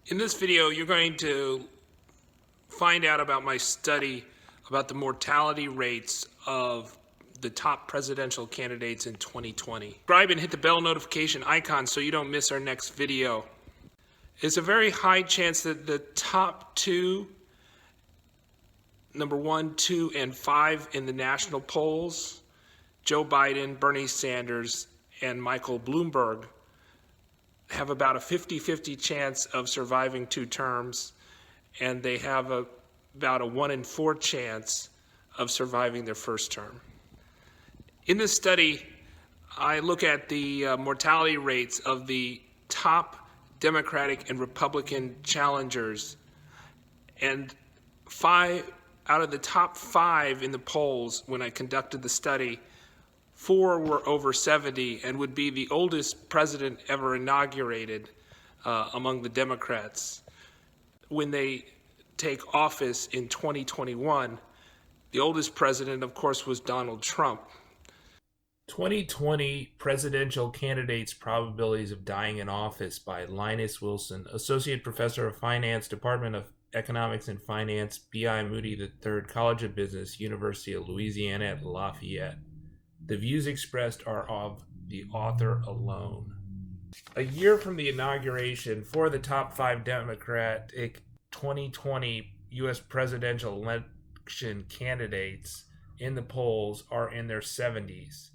In this video, you're going to find out about my study about the mortality rates of the top presidential candidates in 2020. Subscribe and hit the bell notification icon so you don't miss our next video. It's a very high chance that the top two, number 1, 2, and 5 in the national polls, Joe Biden, Bernie Sanders, and Michael Bloomberg, have about a 50-50 chance of surviving 2 terms, and they have about a 1 in 4 chance of surviving their first term. In this study, I look at the mortality rates of the top Democratic and Republican challengers, and 5 out of the top 5 in the polls when I conducted the study, 4 were over 70 and would be the oldest president ever inaugurated among the Democrats. When they take office in 2021, the oldest president, of course, was Donald Trump. 2020 Presidential Candidates' Probabilities of Dying in Office by Linus Wilson, Associate Professor of Finance, Department of Economics and Finance, B.I. Moody III, College of Business, University of Louisiana at Lafayette. The views expressed are of the author alone. A year from the inauguration, 4 of the top 5 Democratic 2020 U.S. presidential election candidates in the polls are in their 70s.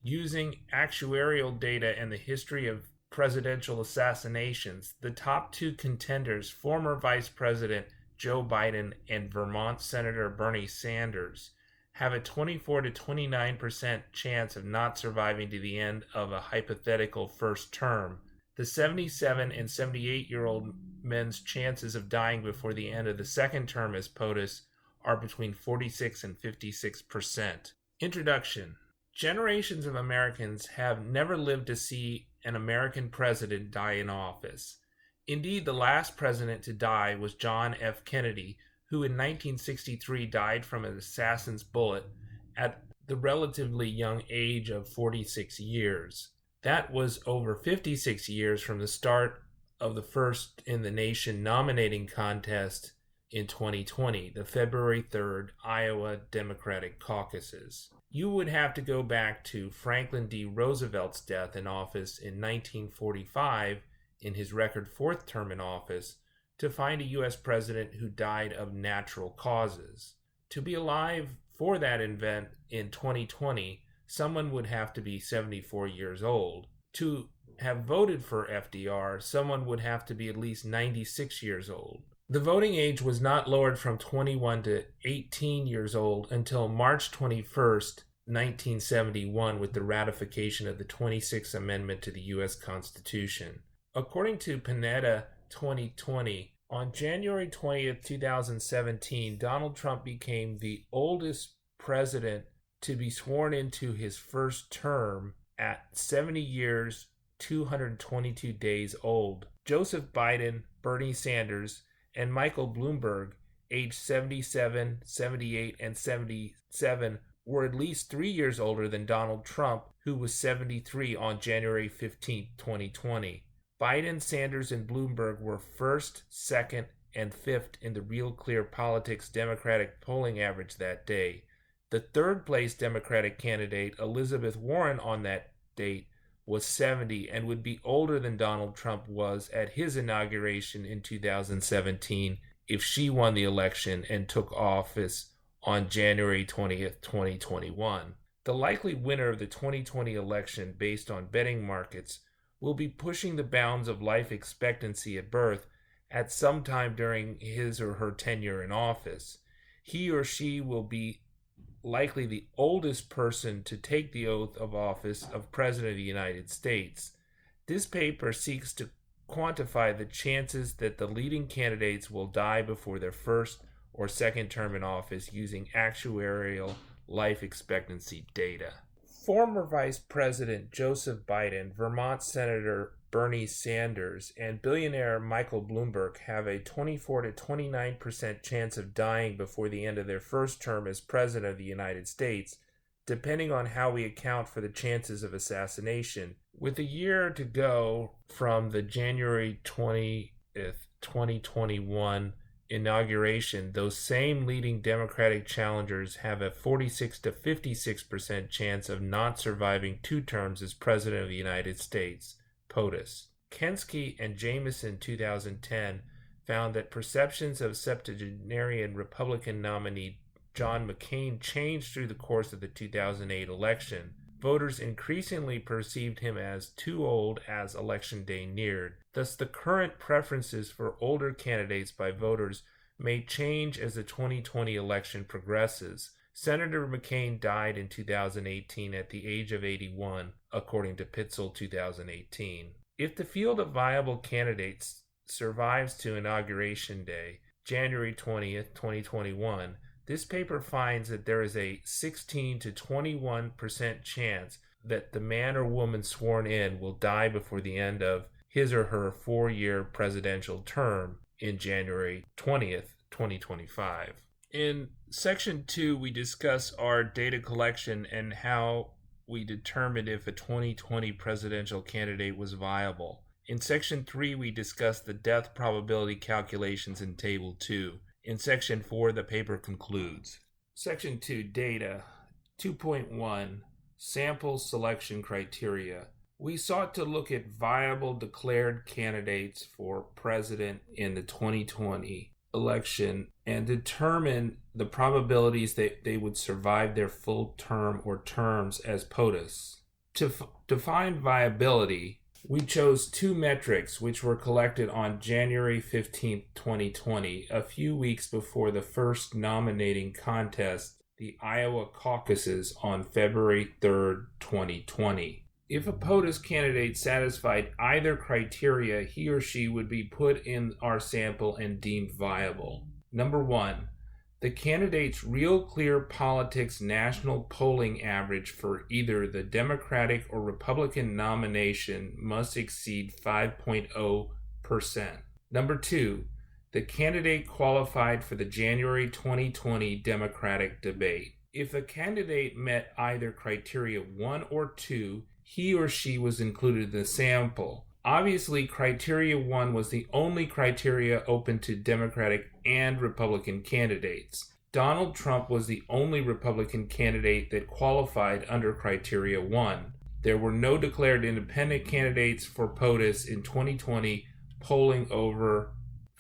Using actuarial data and the history of presidential assassinations, the top 2 contenders, former Vice President Joe Biden and Vermont Senator Bernie Sanders, have a 24 to 29% chance of not surviving to the end of a hypothetical first term. The 77 and 78-year-old men's chances of dying before the end of the second term as POTUS are between 46 and 56%. Introduction. Generations of Americans have never lived to see an American president die in office. Indeed, the last president to die was John F. Kennedy, who in 1963 died from an assassin's bullet at the relatively young age of 46 years. That was over 56 years from the start of the first in the nation nominating contest in 2020, the February 3rd Iowa Democratic Caucuses. You would have to go back to Franklin D. Roosevelt's death in office in 1945, in his record 4th term in office, to find a U.S. president who died of natural causes. To be alive for that event in 2020, someone would have to be 74 years old. To have voted for FDR, someone would have to be at least 96 years old. The voting age was not lowered from 21 to 18 years old until March 21st, 1971, with the ratification of the 26th Amendment to the U.S. Constitution. According to Panetta 2020, on January 20th, 2017, Donald Trump became the oldest president to be sworn into his first term at 70 years, 222 days old. Joseph Biden, Bernie Sanders, and Michael Bloomberg, aged 77, 78, and 77, were at least 3 years older than Donald Trump, who was 73 on January 15, 2020. Biden, Sanders, and Bloomberg were 1st, 2nd, and 5th in the Real Clear Politics Democratic polling average that day. The 3rd place Democratic candidate, Elizabeth Warren, on that date was 70 and would be older than Donald Trump was at his inauguration in 2017 if she won the election and took office on January 20th, 2021. The likely winner of the 2020 election, based on betting markets, will be pushing the bounds of life expectancy at birth at some time during his or her tenure in office. He or she will be likely the oldest person to take the oath of office of President of the United States. This paper seeks to quantify the chances that the leading candidates will die before their first or second term in office using actuarial life expectancy data. Former Vice President Joseph Biden, Vermont Senator Bernie Sanders, and billionaire Michael Bloomberg have a 24 to 29% chance of dying before the end of their first term as President of the United States, depending on how we account for the chances of assassination. With a year to go from the January 20th 2021 inauguration, those same leading Democratic challengers have a 46 to 56% chance of not surviving 2 terms as President of the United States, POTUS. Kensky and Jameson 2010 found that perceptions of septuagenarian Republican nominee John McCain changed through the course of the 2008 election. Voters increasingly perceived him as too old as Election Day neared. Thus, the current preferences for older candidates by voters may change as the 2020 election progresses. Senator McCain died in 2018 at the age of 81, according to Pitzel 2018. If the field of viable candidates survives to Inauguration Day, January 20th, 2021, this paper finds that there is a 16 to 21% chance that the man or woman sworn in will die before the end of his or her 4-year presidential term in January 20th, 2025. In Section 2, we discuss our data collection and how we determined if a 2020 presidential candidate was viable. In Section 3, we discuss the death probability calculations in Table 2. In Section 4, the paper concludes. Section 2, Data. 2.1, Sample Selection Criteria. We sought to look at viable declared candidates for president in the 2020 election and determine the probabilities that they would survive their full term or terms as POTUS. To define viability, we chose 2 metrics which were collected on January 15, 2020, a few weeks before the first nominating contest, the Iowa caucuses, on February 3, 2020. If a POTUS candidate satisfied either criteria, he or she would be put in our sample and deemed viable. Number 1, the candidate's Real Clear Politics national polling average for either the Democratic or Republican nomination must exceed 5.0%. Number 2, the candidate qualified for the January 2020 Democratic debate. If the candidate met either criteria 1 or 2, he or she was included in the sample. Obviously, criteria 1 was the only criteria open to Democratic and Republican candidates. Donald Trump was the only Republican candidate that qualified under criteria 1. There were no declared independent candidates for POTUS in 2020, polling over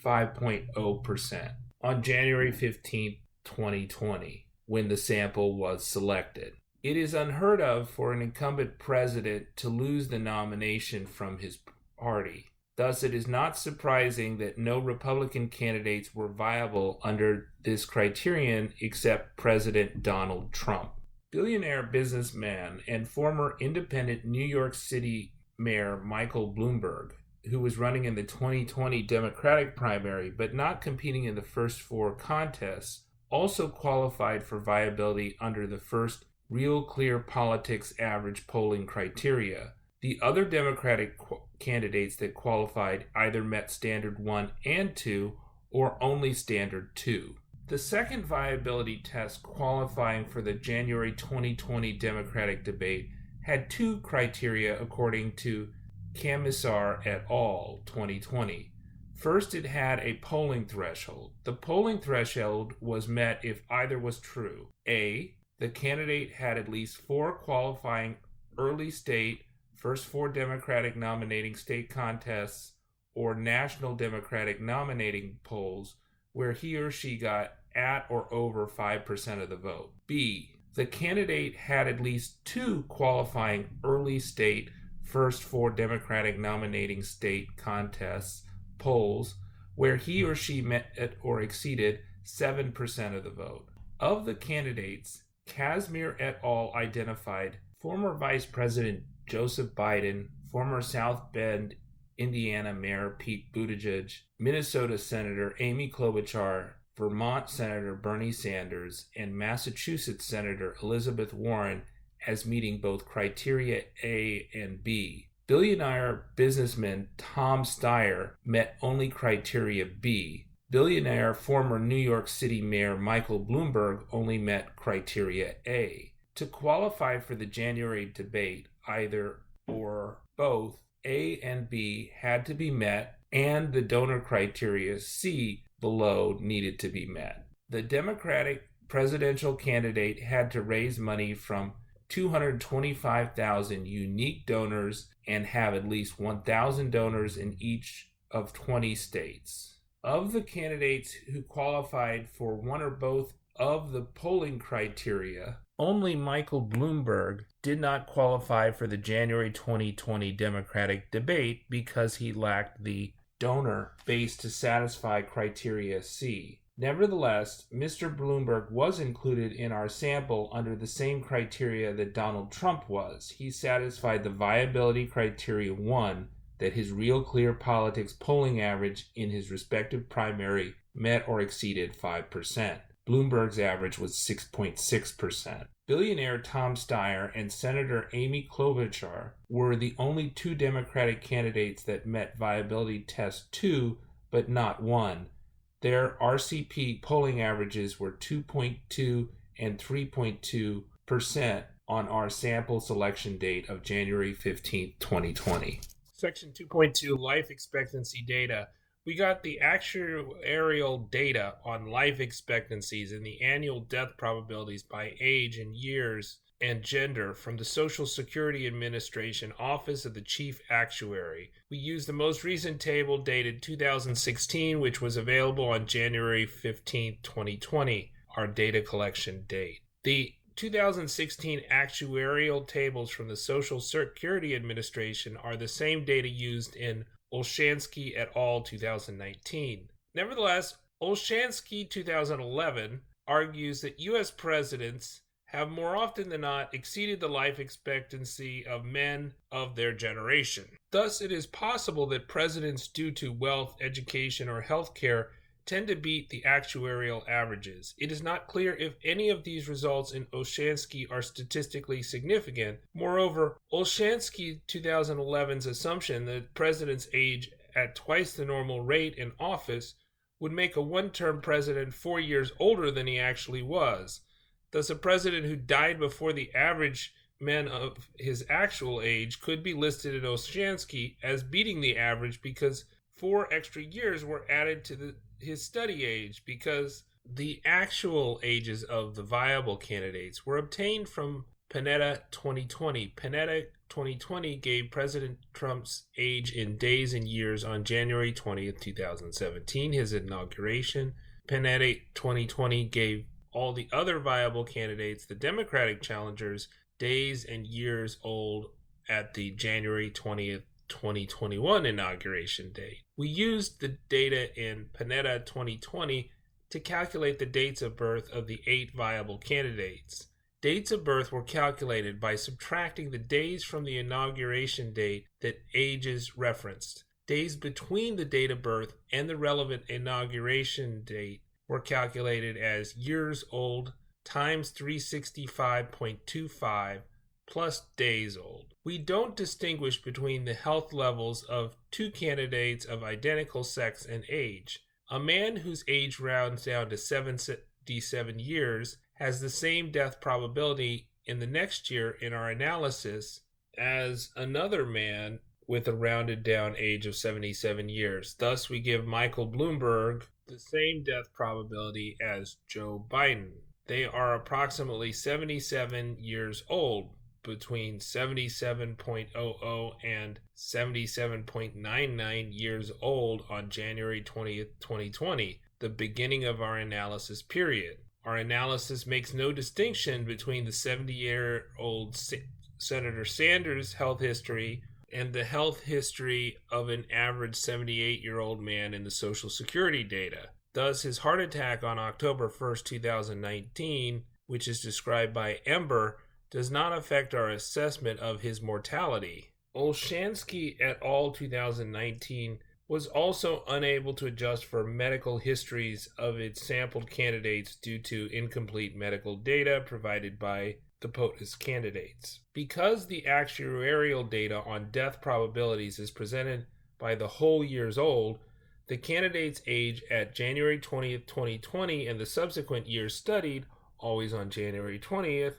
5.0% on January 15, 2020, when the sample was selected. It is unheard of for an incumbent president to lose the nomination from his party. Thus, it is not surprising that no Republican candidates were viable under this criterion except President Donald Trump. Billionaire businessman and former independent New York City Mayor Michael Bloomberg, who was running in the 2020 Democratic primary but not competing in the first 4 contests, also qualified for viability under the first Real Clear Politics average polling criteria. The other Democratic candidates that qualified either met Standard 1 and 2 or only Standard 2. The second viability test qualifying for the January 2020 Democratic debate had 2 criteria according to Camisar et al. 2020. First, it had a polling threshold. The polling threshold was met if either was true. A, the candidate had at least 4 qualifying early state, first 4 Democratic nominating state contests, or national Democratic nominating polls where he or she got at or over 5% of the vote. B, the candidate had at least 2 qualifying early state, first 4 Democratic nominating state contests, polls, where he or she met or exceeded 7% of the vote. Of the candidates, Casimir et al. Identified former Vice President Joseph Biden, former South Bend, Indiana Mayor Pete Buttigieg, Minnesota Senator Amy Klobuchar, Vermont Senator Bernie Sanders, and Massachusetts Senator Elizabeth Warren as meeting both criteria A and B. Billionaire businessman Tom Steyer met only criteria B. Billionaire former New York City Mayor Michael Bloomberg only met criteria A. To qualify for the January debate, either or both A and B had to be met and the donor criteria C below needed to be met. The Democratic presidential candidate had to raise money from 225,000 unique donors and have at least 1,000 donors in each of 20 states. Of the candidates who qualified for one or both of the polling criteria, only Michael Bloomberg did not qualify for the January 2020 Democratic debate because he lacked the donor base to satisfy criteria C. Nevertheless, Mr. Bloomberg was included in our sample under the same criteria that Donald Trump was. He satisfied the viability criteria 1, that his Real Clear Politics polling average in his respective primary met or exceeded 5%. Bloomberg's average was 6.6%. Billionaire Tom Steyer and Senator Amy Klobuchar were the only two Democratic candidates that met viability test 2, but not 1. Their RCP polling averages were 2.2 and 3.2% on our sample selection date of January 15, 2020. Section 2.2, Life Expectancy Data. We got the actuarial data on life expectancies and the annual death probabilities by age and years and gender from the Social Security Administration Office of the Chief Actuary. We used the most recent table dated 2016, which was available on January 15, 2020, our data collection date. The 2016 actuarial tables from the Social Security Administration are the same data used in Olshansky et al. 2019. Nevertheless, Olshansky 2011 argues that U.S. presidents have more often than not exceeded the life expectancy of men of their generation. Thus, it is possible that presidents, due to wealth, education, or health care, tend to beat the actuarial averages. It is not clear if any of these results in Olshansky are statistically significant. Moreover, Olshansky 2011's assumption that presidents age at twice the normal rate in office would make a one-term president 4 years older than he actually was. Thus, a president who died before the average men of his actual age could be listed in Olshansky as beating the average because 4 extra years were added to his study age, because the actual ages of the viable candidates were obtained from Panetta 2020. Panetta 2020 gave President Trump's age in days and years on January 20th, 2017, his inauguration. Panetta 2020 gave all the other viable candidates, the Democratic challengers, days and years old at the January 20th, 2021 inauguration date. We used the data in Panetta 2020 to calculate the dates of birth of the 8 viable candidates. Dates of birth were calculated by subtracting the days from the inauguration date that ages referenced. Days between the date of birth and the relevant inauguration date were calculated as years old times 365.25 plus days old. We don't distinguish between the health levels of 2 candidates of identical sex and age. A man whose age rounds down to 77 years has the same death probability in the next year in our analysis as another man with a rounded down age of 77 years. Thus, we give Michael Bloomberg the same death probability as Joe Biden. They are approximately 77 years old, between 77.00 and 77.99 years old on January 20th, 2020, the beginning of our analysis period. Our analysis makes no distinction between the 70-year-old Senator Sanders' health history and the health history of an average 78-year-old man in the Social Security data. Thus, his heart attack on October 1st, 2019, which is described by Ember, does not affect our assessment of his mortality. Olshansky et al. 2019 was also unable to adjust for medical histories of its sampled candidates due to incomplete medical data provided by the POTUS candidates. Because the actuarial data on death probabilities is presented by the whole years old, the candidate's age at January 20th, 2020 and the subsequent years studied, always on January 20th,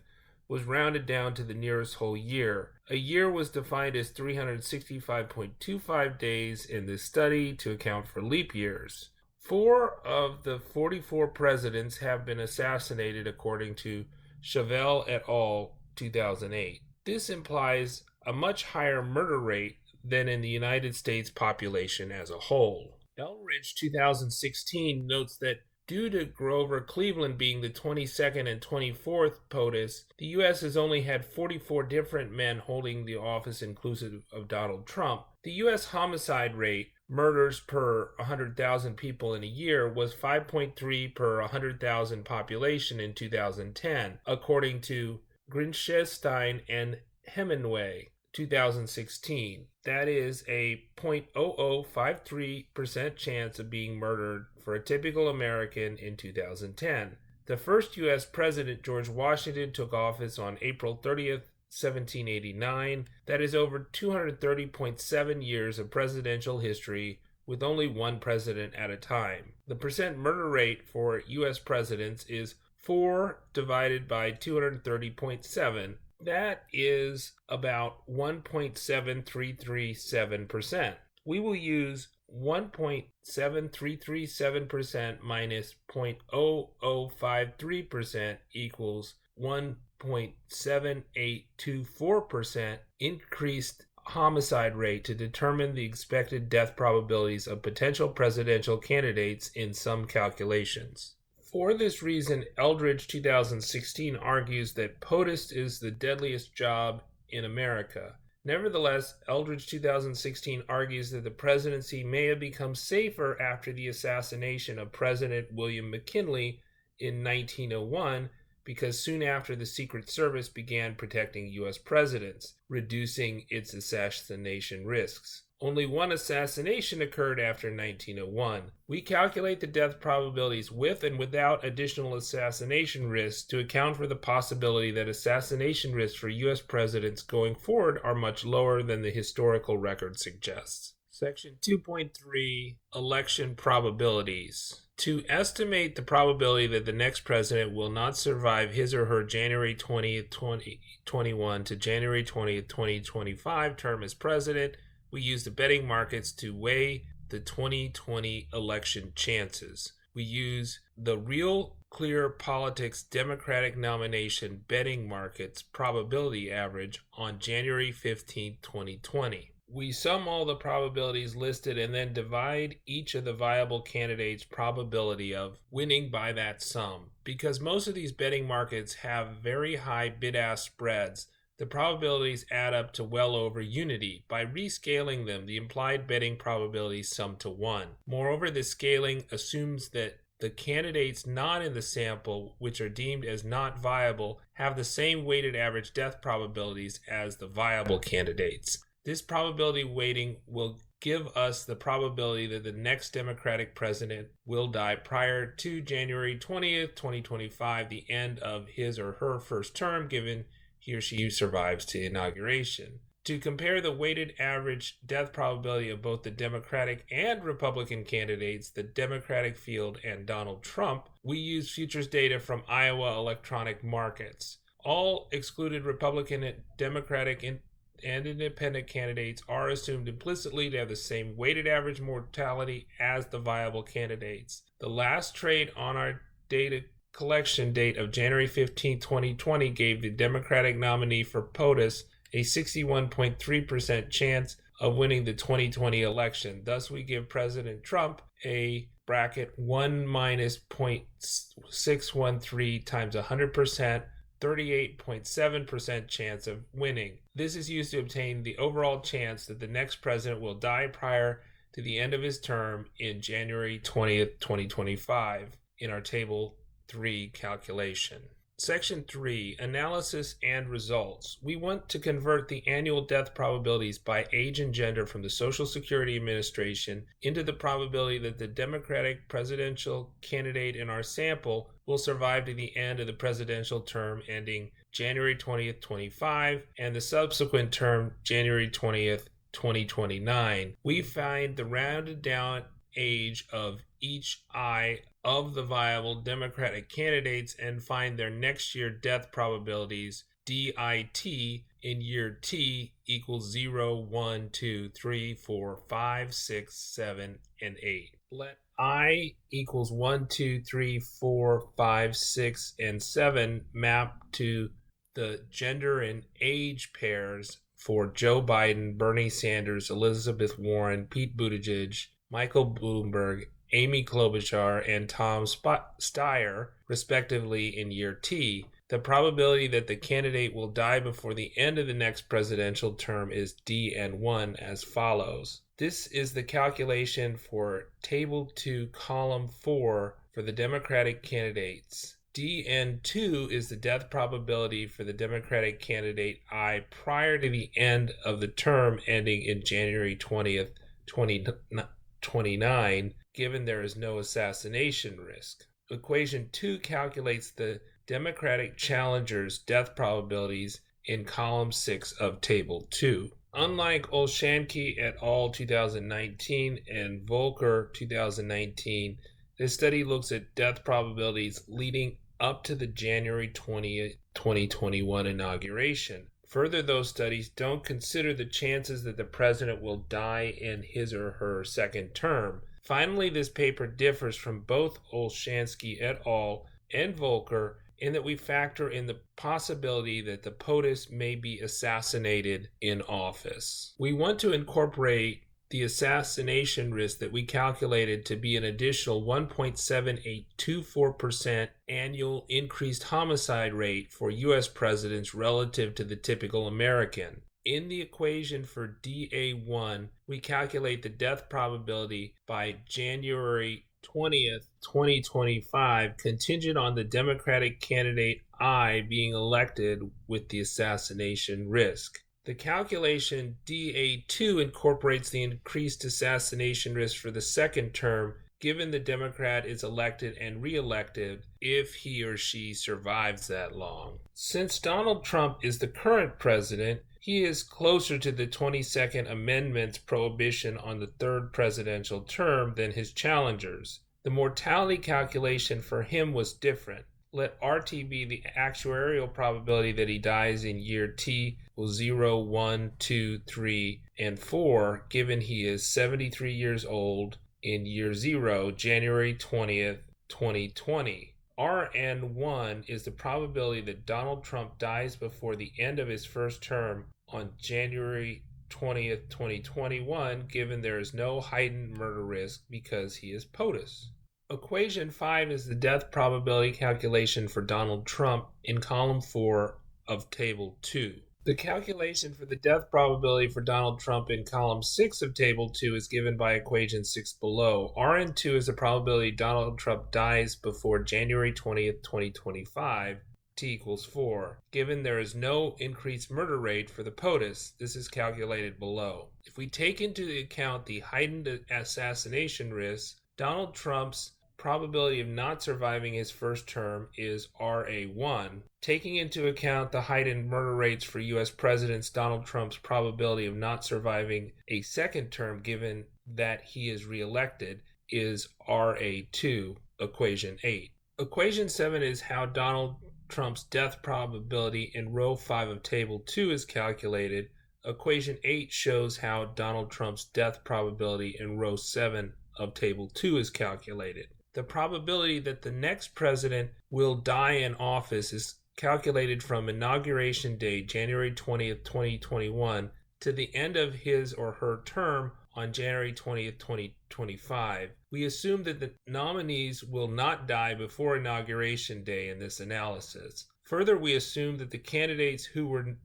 was rounded down to the nearest whole year. A year was defined as 365.25 days in this study to account for leap years. 4 of the 44 presidents have been assassinated according to Chevelle et al. 2008. This implies a much higher murder rate than in the United States population as a whole. Eldridge 2016 notes that due to Grover Cleveland being the 22nd and 24th POTUS, the U.S. has only had 44 different men holding the office inclusive of Donald Trump. The U.S. homicide rate, murders per 100,000 people in a year, was 5.3 per 100,000 population in 2010, according to Grinstein and Hemingway 2016. That is a 0.0053% chance of being murdered for a typical American in 2010. The first U.S. President, George Washington, took office on April 30th, 1789. That is over 230.7 years of presidential history, with only one president at a time. The percent murder rate for U.S. presidents is 4 divided by 230.7. That is about 1.7337%. We will use 1.7337% minus 0.0053% equals 1.7824% increased homicide rate to determine the expected death probabilities of potential presidential candidates in some calculations. For this reason, Eldridge 2016 argues that POTUS is the deadliest job in America. Nevertheless, Eldridge 2016 argues that the presidency may have become safer after the assassination of President William McKinley in 1901, because soon after the Secret Service began protecting U.S. presidents, reducing its assassination risks. Only one assassination occurred after 1901. We calculate the death probabilities with and without additional assassination risks to account for the possibility that assassination risks for U.S. presidents going forward are much lower than the historical record suggests. Section 2.3, Election Probabilities. To estimate the probability that the next president will not survive his or her January 20th, 2021 to January 20th, 2025 term as president, we use the betting markets to weigh the 2020 election chances. We use the Real Clear Politics Democratic Nomination Betting Markets Probability Average on January 15, 2020. We sum all the probabilities listed and then divide each of the viable candidates' probability of winning by that sum. Because most of these betting markets have very high bid-ask spreads, the probabilities add up to well over unity. By rescaling them, the implied betting probabilities sum to 1. Moreover, this scaling assumes that the candidates not in the sample, which are deemed as not viable, have the same weighted average death probabilities as the viable candidates. This probability weighting will give us the probability that the next Democratic president will die prior to January 20th, 2025, the end of his or her first term, given he or she survives to inauguration. To compare the weighted average death probability of both the Democratic and Republican candidates, the Democratic field and Donald Trump, we use futures data from Iowa electronic markets. All excluded Republican and Democratic and independent candidates are assumed implicitly to have the same weighted average mortality as the viable candidates. The last trade on our data collection date of January 15, 2020 gave the Democratic nominee for POTUS a 61.3% chance of winning the 2020 election. Thus, we give President Trump a bracket 1 minus 0.613 times 100%, 38.7% chance of winning. This is used to obtain the overall chance that the next president will die prior to the end of his term in January 20th, 2025 in our Table 3 calculation. Section 3, Analysis and Results. We want to convert the annual death probabilities by age and gender from the Social Security Administration into the probability that the Democratic presidential candidate in our sample will survive to the end of the presidential term ending January 20th, 25, and the subsequent term January 20th, 2029. We find the rounded down age of each eye of the viable Democratic candidates and find their next year death probabilities DIT in year T equals 0, 1, 2, 3, 4, 5, 6, 7, and 8. Let I equals 1, 2, 3, 4, 5, 6, and 7 map to the gender and age pairs for Joe Biden, Bernie Sanders, Elizabeth Warren, Pete Buttigieg, Michael Bloomberg, Amy Klobuchar, and Tom Steyer, respectively, in year T. The probability that the candidate will die before the end of the next presidential term is DN1 as follows. This is the calculation for Table 2, Column 4 for the Democratic candidates. DN2 is the death probability for the Democratic candidate I prior to the end of the term ending in January 20th, 2029, given there is no assassination risk. Equation 2 calculates the Democratic challengers' death probabilities in column 6 of Table 2. Unlike Olshansky et al. 2019 and Volker 2019, this study looks at death probabilities leading up to the January 20, 2021 inauguration. Further, those studies don't consider the chances that the president will die in his or her second term. Finally, this paper differs from both Olshansky et al. And Volker in that we factor in the possibility that the POTUS may be assassinated in office. We want to incorporate the assassination risk that we calculated to be an additional 1.7824% annual increased homicide rate for U.S. presidents relative to the typical American. In the equation for DA1, we calculate the death probability by January 20th, 2025, contingent on the Democratic candidate I being elected with the assassination risk. The calculation DA2 incorporates the increased assassination risk for the second term, given the Democrat is elected and re-elected if he or she survives that long. Since Donald Trump is the current president, he is closer to the 22nd Amendment's prohibition on the third presidential term than his challengers. The mortality calculation for him was different. Let RT be the actuarial probability that he dies in year T will 0, 1, 2, 3, and 4, given he is 73 years old in year 0, January 20th, 2020. RN1 is the probability that Donald Trump dies before the end of his first term on January 20th, 2021, given there is no heightened murder risk because he is POTUS. Equation 5 is the death probability calculation for Donald Trump in column 4 of Table 2. The calculation for the death probability for Donald Trump in column 6 of Table 2 is given by equation 6 below. Rn2 is the probability Donald Trump dies before January 20th, 2025, T equals 4. Given there is no increased murder rate for the POTUS, this is calculated below. If we take into account the heightened assassination risk, Donald Trump's probability of not surviving his first term is RA1. Taking into account the heightened murder rates for U.S. presidents, Donald Trump's probability of not surviving a second term, given that he is reelected, is RA2, equation 8. Equation 7 is how Donald Trump's death probability in row 5 of Table 2 is calculated. Equation 8 shows how Donald Trump's death probability in row 7 of Table 2 is calculated. The probability that the next president will die in office is calculated from inauguration day, January 20th, 2021, to the end of his or her term on January 20th, 2025. We assume that the nominees will not die before inauguration day in this analysis. Further, we assume that the candidates who were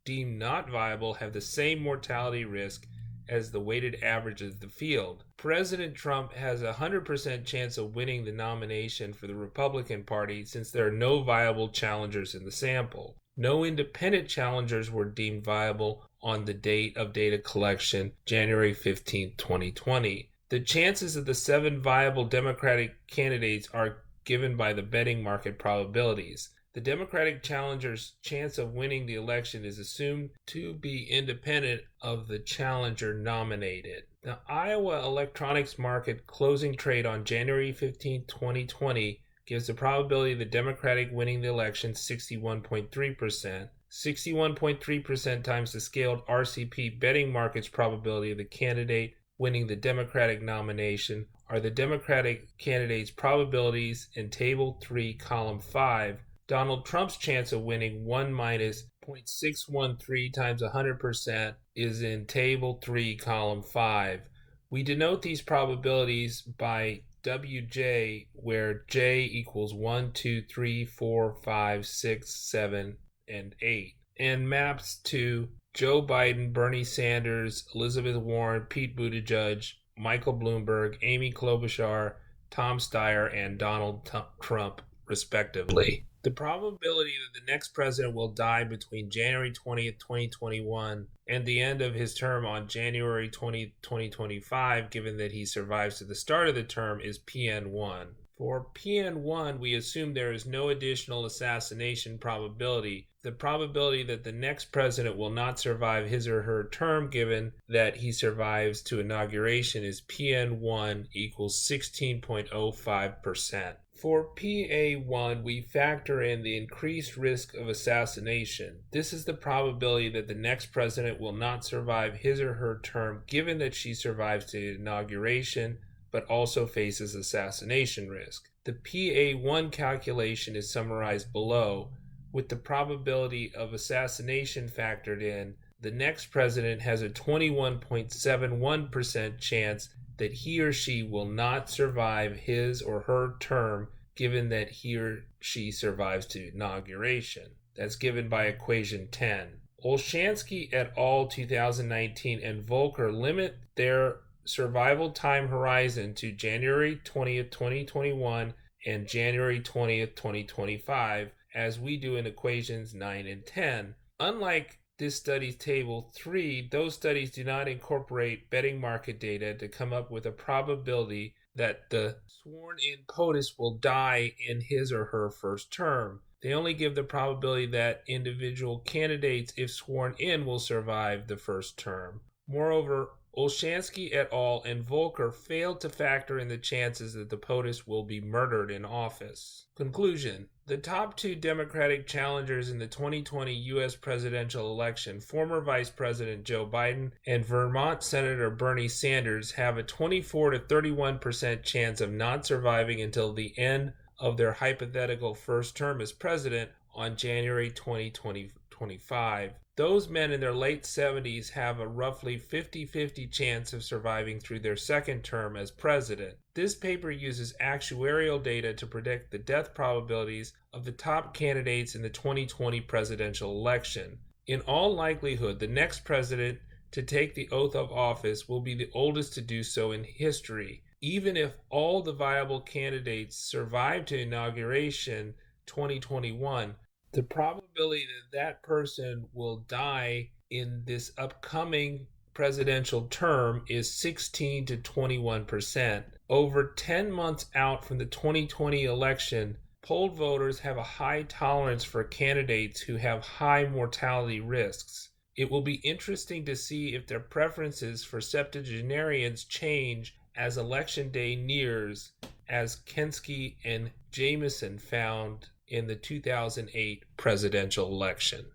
deemed not viable have the same mortality risk as the weighted average of the field. President Trump has a 100% chance of winning the nomination for the Republican Party since there are no viable challengers in the sample. No independent challengers were deemed viable on the date of data collection, January 15, 2020. The chances of the 7 viable Democratic candidates are given by the betting market probabilities. The Democratic challenger's chance of winning the election is assumed to be independent of the challenger nominated. The Iowa electronics market closing trade on January 15, 2020 gives the probability of the Democratic winning the election 61.3%, 61.3% times the scaled RCP betting markets probability of the candidate winning the Democratic nomination are the Democratic candidate's probabilities in Table 3, Column 5. Donald Trump's chance of winning 1 minus 0.613 times 100% is in Table 3, Column 5. We denote these probabilities by WJ, where J equals 1, 2, 3, 4, 5, 6, 7, and 8, and maps to Joe Biden, Bernie Sanders, Elizabeth Warren, Pete Buttigieg, Michael Bloomberg, Amy Klobuchar, Tom Steyer, and Donald Trump, respectively. The probability that the next president will die between January 20th, 2021 and the end of his term on January 20th, 2025, given that he survives to the start of the term, is PN1. For PN1, we assume there is no additional assassination probability. The probability that the next president will not survive his or her term, given that he survives to inauguration, is PN1 equals 16.05%. For PA1, we factor in the increased risk of assassination. This is the probability that the next president will not survive his or her term, given that she survives to inauguration, but also faces assassination risk. The PA1 calculation is summarized below. With the probability of assassination factored in, the next president has a 21.71% chance that he or she will not survive his or her term, given that he or she survives to inauguration. That's given by equation 10. Olshansky et al. 2019 and Volcker limit their survival time horizon to January 20th, 2021 and January 20th, 2025, as we do in equations 9 and 10. Unlike this study's table 3, those studies do not incorporate betting market data to come up with a probability that the sworn-in POTUS will die in his or her first term. They only give the probability that individual candidates, if sworn in, will survive the first term. Moreover, Olshansky et al. And Volcker failed to factor in the chances that the POTUS will be murdered in office. Conclusion. The top two Democratic challengers in the 2020 U.S. presidential election, former Vice President Joe Biden and Vermont Senator Bernie Sanders, have a 24 to 31% chance of not surviving until the end of their hypothetical first term as president on January 2025. Those men in their late 70s have a roughly 50-50 chance of surviving through their second term as president. This paper uses actuarial data to predict the death probabilities of the top candidates in the 2020 presidential election. In all likelihood, the next president to take the oath of office will be the oldest to do so in history. Even if all the viable candidates survive to inauguration 2021, the probability that that person will die in this upcoming presidential term is 16 to 21%. Over 10 months out from the 2020 election, polled voters have a high tolerance for candidates who have high mortality risks. It will be interesting to see if their preferences for septuagenarians change as election day nears, as Kensky and Jameson found in the 2008 presidential election.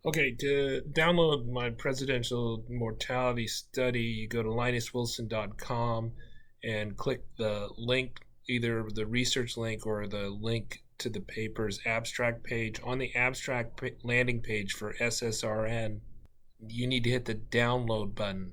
Okay, to download my presidential mortality study, you go to linuswilson.com and click the link, either the research link or the link to the paper's abstract page. On the abstract landing page for SSRN, you need to hit the download button.